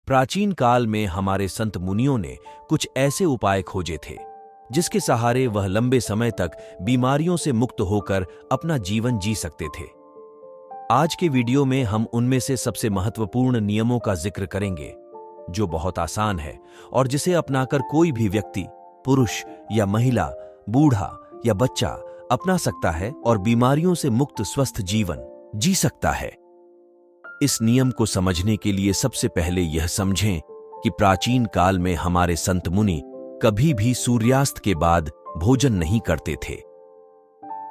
प्राचीन काल में हमारे संत मुनियों ने कुछ ऐसे उपाय खोजे थे जिसके सहारे वह लंबे समय तक बीमारियों से मुक्त होकर अपना जीवन जी सकते थे। आज के वीडियो में हम उनमें से सबसे महत्वपूर्ण नियमों का जिक्र करेंगे जो बहुत आसान है और जिसे अपनाकर कोई भी व्यक्ति, पुरुष या महिला, बूढ़ा या बच्चा अपना सकता है और बीमारियों से मुक्त स्वस्थ जीवन जी सकता है। इस नियम को समझने के लिए सबसे पहले यह समझें कि प्राचीन काल में हमारे संत मुनि कभी भी सूर्यास्त के बाद भोजन नहीं करते थे।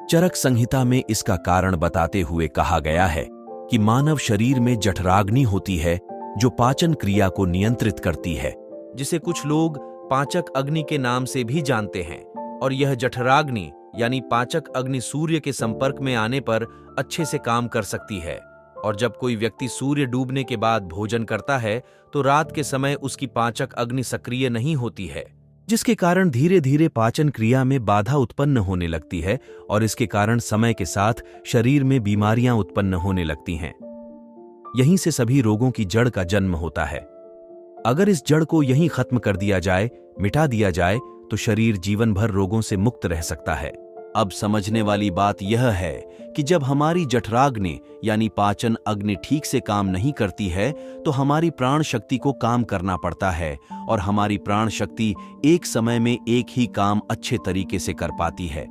चरक संहिता में इसका कारण बताते हुए कहा गया है कि मानव शरीर में जठराग्नि होती है जो पाचन क्रिया को नियंत्रित करती है, जिसे कुछ लोग पाचक अग्नि के नाम से भी जानते हैं। और यह जठराग्नि यानी पाचक अग्नि सूर्य के संपर्क में आने पर अच्छे से काम कर सकती है। और जब कोई व्यक्ति सूर्य डूबने के बाद भोजन करता है तो रात के समय उसकी पाचक अग्नि सक्रिय नहीं होती है, जिसके कारण धीरे धीरे पाचन क्रिया में बाधा उत्पन्न होने लगती है और इसके कारण समय के साथ शरीर में बीमारियां उत्पन्न होने लगती हैं। यहीं से सभी रोगों की जड़ का जन्म होता है। अगर इस जड़ को यहीं खत्म कर दिया जाए, मिटा दिया जाए, तो शरीर जीवन भर रोगों से मुक्त रह सकता है। अब समझने वाली बात यह है कि जब हमारी जठराग्नि यानी पाचन अग्नि ठीक से काम नहीं करती है तो हमारी प्राण शक्ति को काम करना पड़ता है और हमारी प्राण शक्ति एक समय में एक ही काम अच्छे तरीके से कर पाती है।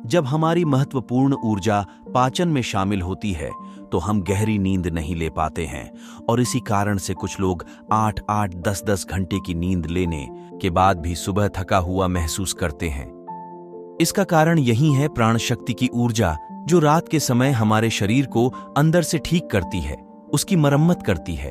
जब हमारी महत्वपूर्ण ऊर्जा पाचन में शामिल होती है तो हम गहरी नींद नहीं ले पाते हैं और इसी कारण से कुछ लोग 8-8, 10-10 घंटे की नींद लेने के बाद भी सुबह थका हुआ महसूस करते हैं। इसका कारण यही है प्राण शक्ति की ऊर्जा जो रात के समय हमारे शरीर को अंदर से ठीक करती है, उसकी मरम्मत करती है।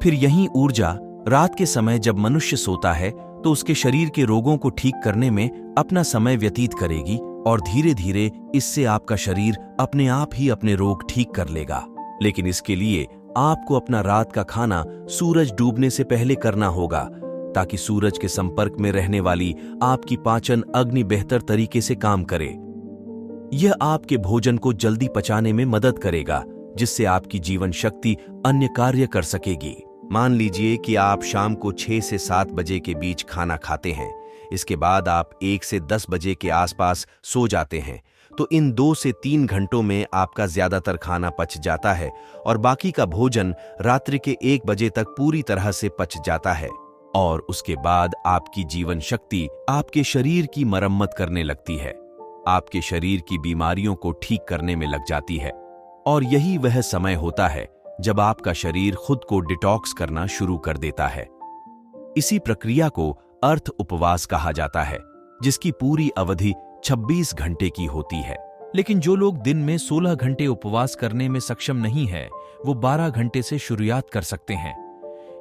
फिर यही ऊर्जा रात के समय जब मनुष्य सोता है तो उसके शरीर के रोगों को ठीक करने में अपना समय व्यतीत करेगी और धीरे धीरे इससे आपका शरीर अपने आप ही अपने रोग ठीक कर लेगा। लेकिन इसके लिए आपको अपना रात का खाना सूरज डूबने से पहले करना होगा ताकि सूरज के संपर्क में रहने वाली आपकी पाचन अग्नि बेहतर तरीके से काम करे। यह आपके भोजन को जल्दी पचाने में मदद करेगा, जिससे आपकी जीवन शक्ति अन्य कार्य कर सकेगी। मान लीजिए कि आप शाम को 6 से 7 बजे के बीच खाना खाते हैं। इसके बाद आप 1 से 10 बजे के आसपास सो जाते हैं, तो इन 2 से 3 घंटों में आपका ज्यादातर खाना पच जाता है और बाकी का भोजन रात्रि के 1 बजे तक पूरी तरह से पच जाता है। और उसके बाद आपकी जीवन शक्ति आपके शरीर की मरम्मत करने लगती है, आपके शरीर की बीमारियों को ठीक करने में लग जाती है। और यही वह समय होता है जब आपका शरीर खुद को डिटॉक्स करना शुरू कर देता है। इसी प्रक्रिया को अर्थ उपवास कहा जाता है, जिसकी पूरी अवधि 26 घंटे की होती है। लेकिन जो लोग दिन में 16 घंटे उपवास करने में सक्षम नहीं है, वो 12 घंटे से शुरुआत कर सकते हैं।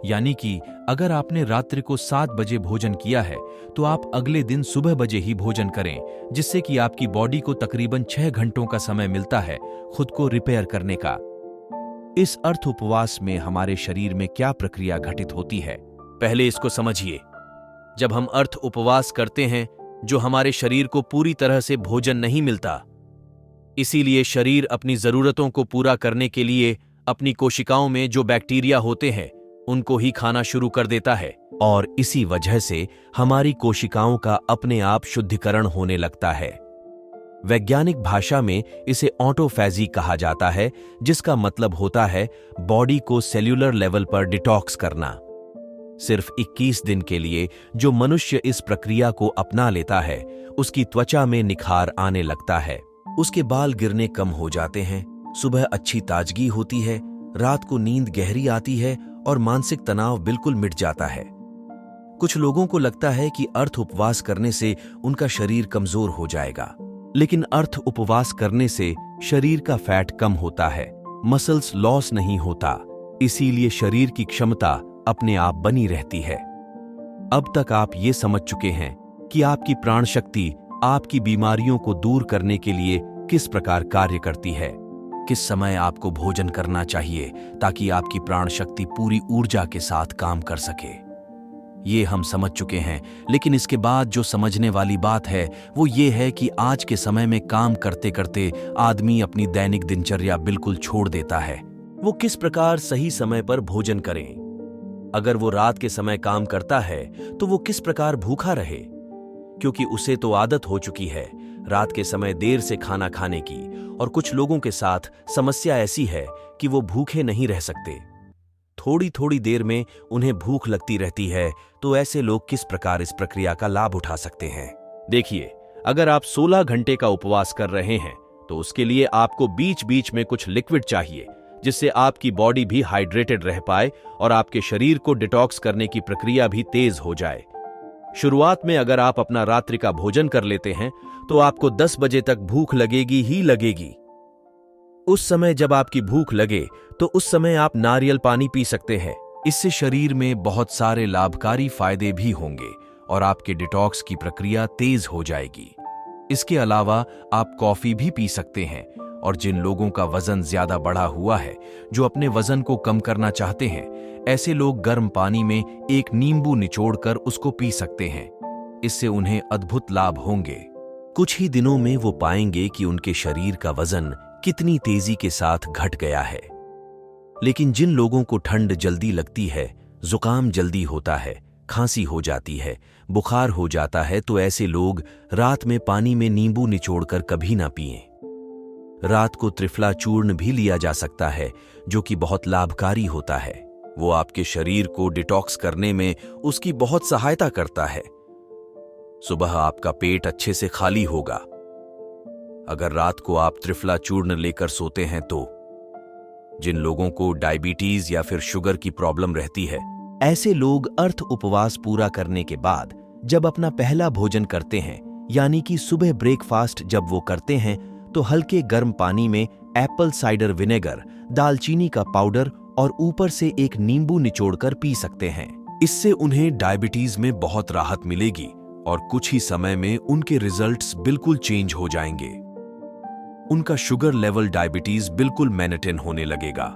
यानी कि अगर आपने रात्रि को 7 बजे भोजन किया है तो आप अगले दिन सुबह बजे ही भोजन करें, जिससे कि आपकी बॉडी को तकरीबन 6 घंटों का समय मिलता है खुद को रिपेयर करने का। इस अर्थ उपवास में हमारे शरीर में क्या प्रक्रिया घटित होती है, पहले इसको समझिए। जब हम अर्थ उपवास करते हैं जो हमारे शरीर को पूरी तरह से भोजन नहीं मिलता, इसीलिए शरीर अपनी जरूरतों को पूरा करने के लिए अपनी कोशिकाओं में जो बैक्टीरिया होते हैं उनको ही खाना शुरू कर देता है और इसी वजह से हमारी कोशिकाओं का अपने आप शुद्धिकरण होने लगता है। वैज्ञानिक भाषा में इसे ऑटोफैजी कहा जाता है, जिसका मतलब होता है बॉडी को सेल्यूलर लेवल पर डिटॉक्स करना। सिर्फ 21 दिन के लिए जो मनुष्य इस प्रक्रिया को अपना लेता है उसकी त्वचा में निखार आने लगता है, उसके बाल गिरने कम हो जाते हैं, सुबह अच्छी ताजगी होती है, रात को नींद गहरी आती है और मानसिक तनाव बिल्कुल मिट जाता है। कुछ लोगों को लगता है कि अर्थ उपवास करने से उनका शरीर कमजोर हो जाएगा, लेकिन अर्थ उपवास करने से शरीर का फैट कम होता है, मसल्स लॉस नहीं होता, इसीलिए शरीर की क्षमता अपने आप बनी रहती है। अब तक आप ये समझ चुके हैं कि आपकी प्राण शक्ति आपकी बीमारियों को दूर करने के लिए किस प्रकार कार्य करती है, किस समय आपको भोजन करना चाहिए ताकि आपकी प्राण शक्ति पूरी ऊर्जा के साथ काम कर सके। ये हम समझ चुके हैं, लेकिन इसके बाद जो समझने वाली बात है वो ये है कि आज के समय में काम करते करते आदमी अपनी दैनिक दिनचर्या बिल्कुल छोड़ देता है। वो किस प्रकार सही समय पर भोजन करें। अगर वो रात के समय काम करता है तो वो किस प्रकार भूखा रहे, क्योंकि उसे तो आदत हो चुकी है रात के समय देर से खाना खाने की। और कुछ लोगों के साथ समस्या ऐसी है कि वो भूखे नहीं रह सकते, थोड़ी थोड़ी देर में उन्हें भूख लगती रहती है। तो ऐसे लोग किस प्रकार इस प्रक्रिया का लाभ उठा सकते हैं? देखिए, अगर आप 16 घंटे का उपवास कर रहे हैं तो उसके लिए आपको बीच बीच में कुछ लिक्विड चाहिए, जिससे आपकी बॉडी भी हाइड्रेटेड रह पाए और आपके शरीर को डिटॉक्स करने की प्रक्रिया भी तेज हो जाए। शुरुआत में अगर आप अपना रात्रि का भोजन कर लेते हैं तो आपको 10 बजे तक भूख लगेगी ही लगेगी। उस समय जब आपकी भूख लगे तो उस समय आप नारियल पानी पी सकते हैं। इससे शरीर में बहुत सारे लाभकारी फायदे भी होंगे और आपके डिटॉक्स की प्रक्रिया तेज हो जाएगी। इसके अलावा आप कॉफी भी पी सकते हैं, और जिन लोगों का वजन ज्यादा बढ़ा हुआ है, जो अपने वजन को कम करना चाहते हैं, ऐसे लोग गर्म पानी में एक नींबू निचोड़कर उसको पी सकते हैं। इससे उन्हें अद्भुत लाभ होंगे। कुछ ही दिनों में वो पाएंगे कि उनके शरीर का वजन कितनी तेजी के साथ घट गया है। लेकिन जिन लोगों को ठंड जल्दी लगती है, जुकाम जल्दी होता है, खांसी हो जाती है, बुखार हो जाता है, तो ऐसे लोग रात में पानी में नींबू निचोड़कर कभी ना पिएं। रात को त्रिफला चूर्ण भी लिया जा सकता है, जो कि बहुत लाभकारी होता है। वो आपके शरीर को डिटॉक्स करने में उसकी बहुत सहायता करता है। सुबह आपका पेट अच्छे से खाली होगा। अगर रात को आप त्रिफला चूर्ण लेकर सोते हैं तो जिन लोगों को डायबिटीज या फिर शुगर की प्रॉब्लम रहती है, ऐसे लोग अर्थ उपवास पूरा करने के बाद जब अपना पहला भोजन करते हैं, यानी कि सुबह ब्रेकफास्ट जब वो करते हैं, तो हल्के गर्म पानी में एप्पल साइडर विनेगर, दालचीनी का पाउडर और ऊपर से एक नींबू निचोड़कर पी सकते हैं। इससे उन्हें डायबिटीज में बहुत राहत मिलेगी और कुछ ही समय में उनके रिजल्ट्स बिल्कुल चेंज हो जाएंगे। उनका शुगर लेवल डायबिटीज बिल्कुल मेंटेन होने लगेगा।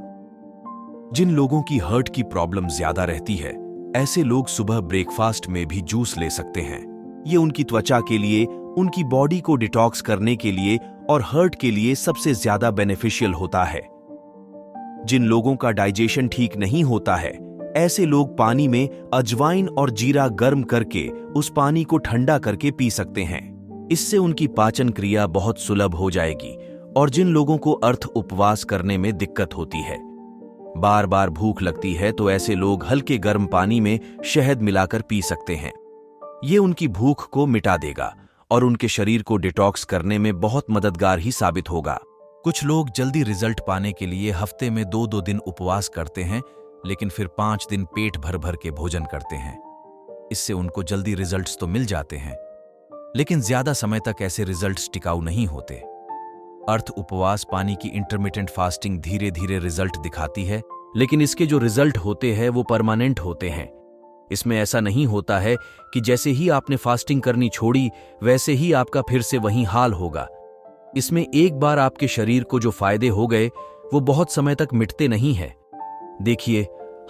जिन लोगों की हार्ट की प्रॉब्लम ज्यादा रहती है, ऐसे लोग सुबह ब्रेकफास्ट में भी जूस ले सकते हैं। ये उनकी त्वचा के लिए, उनकी बॉडी को डिटॉक्स करने के लिए और हार्ट के लिए सबसे ज्यादा बेनिफिशियल होता है। जिन लोगों का डाइजेशन ठीक नहीं होता है, ऐसे लोग पानी में अजवाइन और जीरा गर्म करके उस पानी को ठंडा करके पी सकते हैं। इससे उनकी पाचन क्रिया बहुत सुलभ हो जाएगी। और जिन लोगों को अर्थ उपवास करने में दिक्कत होती है, बार बार भूख लगती है, तो ऐसे लोग हल्के गर्म पानी में शहद मिलाकर पी सकते हैं। ये उनकी भूख को मिटा देगा और उनके शरीर को डिटॉक्स करने में बहुत मददगार ही साबित होगा। कुछ लोग जल्दी रिजल्ट पाने के लिए हफ्ते में 2-2 दिन उपवास करते हैं, लेकिन फिर 5 दिन पेट भर भर के भोजन करते हैं। इससे उनको जल्दी रिजल्ट्स तो मिल जाते हैं, लेकिन ज्यादा समय तक ऐसे रिजल्ट्स टिकाऊ नहीं होते। अर्थ उपवास पानी की इंटरमिटेंट फास्टिंग धीरे धीरे रिजल्ट दिखाती है, लेकिन इसके जो रिजल्ट होते हैं वो परमानेंट होते हैं। इसमें ऐसा नहीं होता है कि जैसे ही आपने फास्टिंग करनी छोड़ी वैसे ही आपका फिर से वही हाल होगा। इसमें एक बार आपके शरीर को जो फायदे हो गए वो बहुत समय तक मिटते नहीं है। देखिए,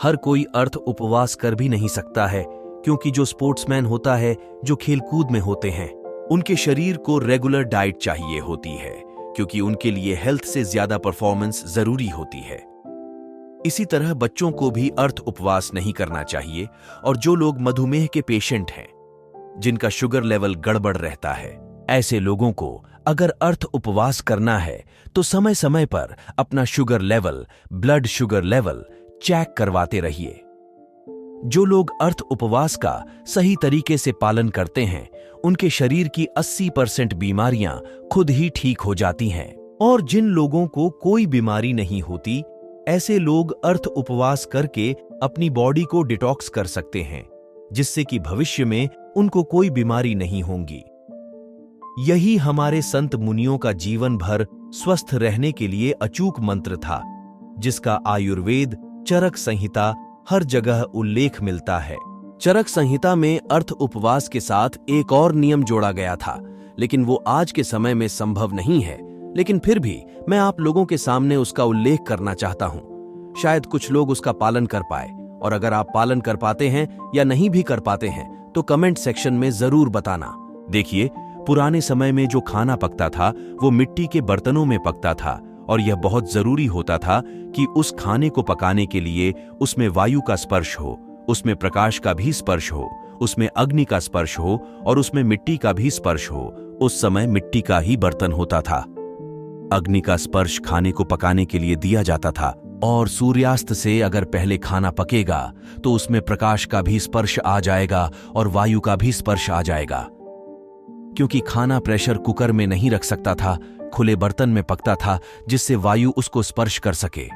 हर कोई अर्थ उपवास कर भी नहीं सकता है, क्योंकि जो स्पोर्ट्समैन होता है, जो खेलकूद में होते हैं, उनके शरीर को रेगुलर डाइट चाहिए होती है, क्योंकि उनके लिए हेल्थ से ज्यादा परफॉर्मेंस जरूरी होती है। इसी तरह बच्चों को भी अर्थ उपवास नहीं करना चाहिए। और जो लोग मधुमेह के पेशेंट हैं, जिनका शुगर लेवल गड़बड़ रहता है, ऐसे लोगों को अगर अर्थ उपवास करना है तो समय समय पर अपना sugar level, blood sugar level check करवाते रहिए। जो लोग अर्थ उपवास का सही तरीके से पालन करते हैं, उनके शरीर की 80% बीमारियां खुद ही ठीक हो जाती हैं। और जिन लोगों को कोई बीमारी नहीं होती, ऐसे लोग अर्थ उपवास करके अपनी बॉडी को डिटॉक्स कर सकते हैं, जिससे कि भविष्य में उनको कोई बीमारी नहीं होगी। यही हमारे संत मुनियों का जीवन भर स्वस्थ रहने के लिए अचूक मंत्र था, जिसका आयुर्वेद चरक संहिता हर जगह उल्लेख मिलता है। चरक संहिता में अर्थ उपवास के साथ एक और नियम जोड़ा गया था, लेकिन वो आज के समय में संभव नहीं है। लेकिन फिर भी मैं आप लोगों के सामने उसका उल्लेख करना चाहता हूं। शायद कुछ लोग उसका पालन कर पाए, और अगर आप पालन कर पाते हैं या नहीं भी कर पाते हैं तो कमेंट सेक्शन में जरूर बताना। देखिए, पुराने समय में जो खाना पकता था वो मिट्टी के बर्तनों में पकता था, और यह बहुत जरूरी होता था कि उस खाने को पकाने के लिए उसमें वायु का स्पर्श हो, उसमें प्रकाश का भी स्पर्श हो, उसमें अग्नि का स्पर्श हो और उसमें मिट्टी का भी स्पर्श हो, उस समय मिट्टी का ही बर्तन होता था। अग्नि का स्पर्श खाने को पकाने के लिए दिया जाता था और सूर्यास्त से अगर पहले खाना पकेगा तो उसमें प्रकाश का भी स्पर्श आ जाएगा और वायु का भी स्पर्श आ जाएगा। क्योंकि खाना प्रेशर कुकर में नहीं रख सकता था, खुले बर्तन में पकता था जिससे वायु उसको स्पर्श कर सके।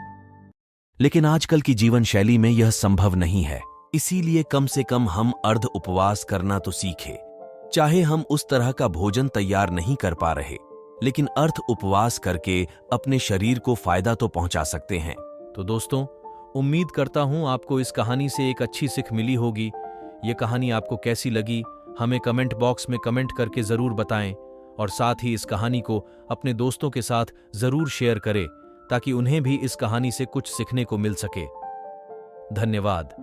लेकिन आजकल की जीवन शैली में यह संभव नहीं है, इसीलिए कम से कम हम अर्ध उपवास करना तो सीखें। चाहे हम उस तरह का भोजन तैयार नहीं कर पा रहे, लेकिन अर्ध उपवास करके अपने शरीर को फायदा तो पहुंचा सकते हैं। तो दोस्तों, उम्मीद करता हूं आपको इस कहानी से एक अच्छी सीख मिली होगी। ये कहानी आपको कैसी लगी हमें कमेंट बॉक्स में कमेंट करके जरूर बताएं और साथ ही इस कहानी को अपने दोस्तों के साथ जरूर शेयर करें ताकि उन्हें भी इस कहानी से कुछ सीखने को मिल सके। धन्यवाद।